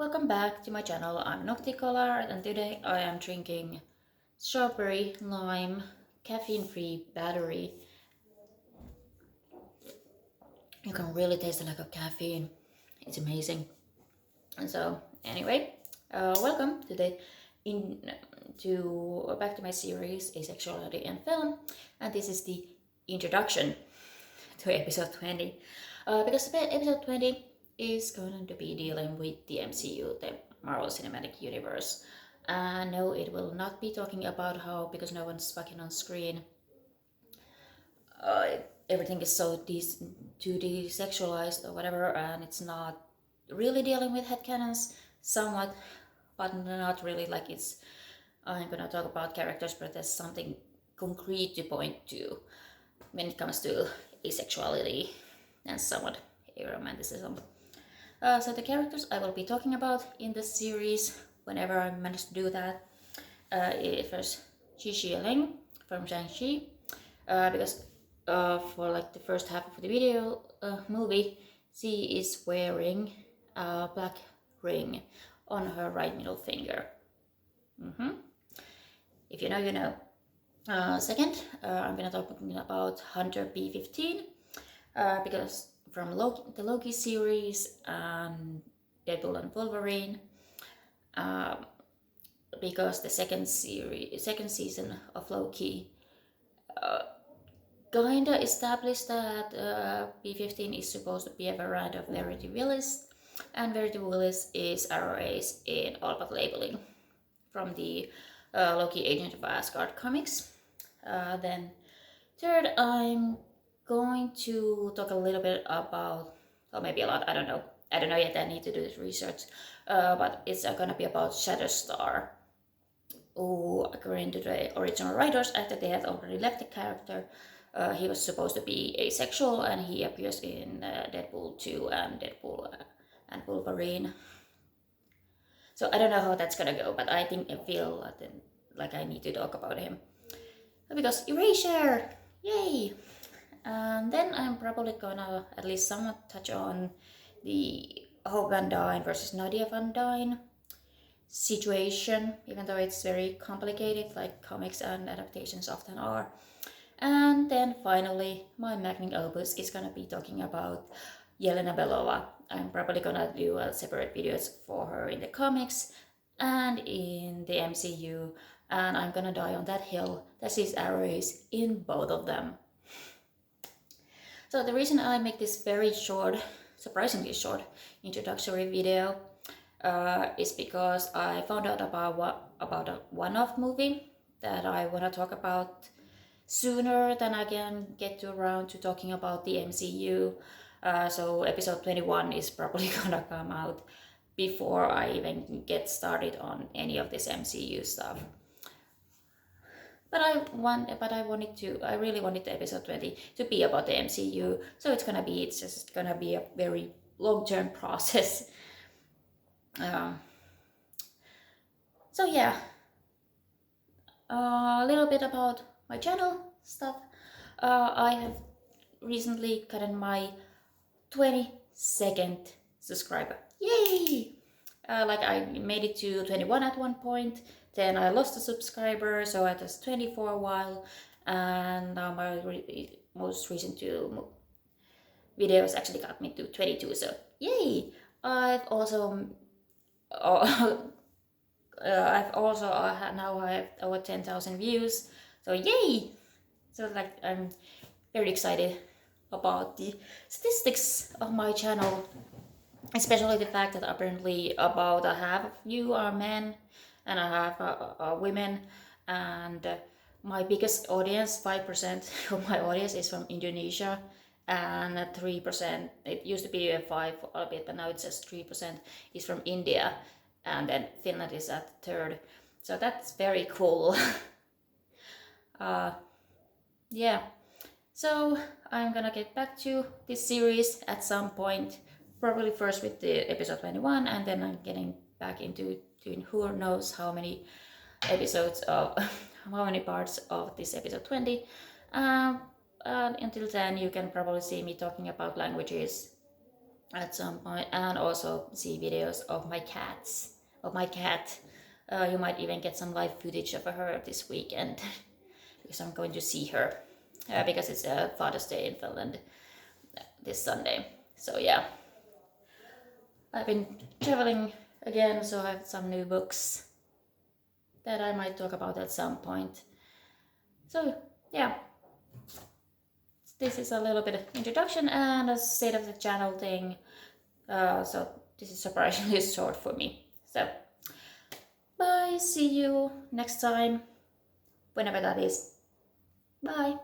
Welcome back to my channel. I'm Nocticolor and today I am drinking strawberry lime caffeine-free battery. You can really taste the lack of caffeine. It's amazing. And so anyway, welcome back to my series Asexuality and Film, and this is the introduction to episode 20. Because episode 20 is going to be dealing with the MCU, the Marvel Cinematic Universe. No, it will not be talking about how, because no one's fucking on screen, everything is so too desexualized or whatever, and it's not really dealing with headcanons, somewhat, but not really. Like I'm gonna talk about characters, but there's something concrete to point to when it comes to asexuality and somewhat aromanticism. So the characters I will be talking about in this series, whenever I manage to do that, first Xi Ling from Shang-Chi, because for like the first half of the movie, she is wearing a black ring on her right middle finger. If you know, you know. Second, I'm gonna talk about Hunter B-15, because from the Loki series and Deadpool and Wolverine, because the second season of Loki kinda established that B-15 is supposed to be a variant of Verity Willis, and Verity Willis is our race in all but labeling from the Loki Agent of Asgard comics. Then third, I'm going to talk a little bit about, or maybe a lot, I don't know yet, I need to do this research, but it's gonna be about Shatterstar, who, according to the original writers, after they had already left the character, he was supposed to be asexual, and he appears in Deadpool 2 and Deadpool and Wolverine. So I don't know how that's gonna go, but I feel like I need to talk about him. Because Erasure! Yay! And then I'm probably gonna at least somewhat touch on the Hope Van Dyne versus Nadia Van Dyne situation, even though it's very complicated, like comics and adaptations often are. And then finally, my magnum opus is gonna be talking about Yelena Belova. I'm probably gonna do a separate videos for her in the comics and in the MCU, and I'm gonna die on that hill that she's a race in both of them. So the reason I make this very short, surprisingly short introductory video is because I found out about a one-off movie that I want to talk about sooner than I can get around to talking about the MCU. So episode 21 is probably gonna come out before I even get started on any of this MCU stuff. But I really wanted the episode 20 to be about the MCU, so it's just gonna be a very long-term process. So yeah, a little bit about my channel stuff. I have recently gotten my 22nd subscriber. Yay! Like I made it to 21 at one point, then I lost a subscriber, so I was 20 for a while, and my most recent two videos actually got me to 22, so yay! I've also now I have over 10,000 views, so yay! So like I'm very excited about the statistics of my channel, especially the fact that apparently about a half of you are men and a half are women, and my biggest audience, 5% of my audience, is from Indonesia, and 3%, it used to be a 5 a bit, but now it's just 3%, is from India, and then Finland is at third. So that's very cool. Yeah, so I'm gonna get back to this series at some point, probably first with the episode 21, and then I'm getting back into doing who knows how many episodes of how many parts of this episode 20. Until then, you can probably see me talking about languages at some point, and also see videos of my cats, of my cat. You might even get some live footage of her this weekend because I'm going to see her because it's Father's Day in Finland this Sunday. So yeah, I've been traveling again, so I have some new books that I might talk about at some point. So yeah, this is a little bit of introduction and a state of the channel thing. So this is surprisingly short for me. So bye, see you next time, whenever that is. Bye.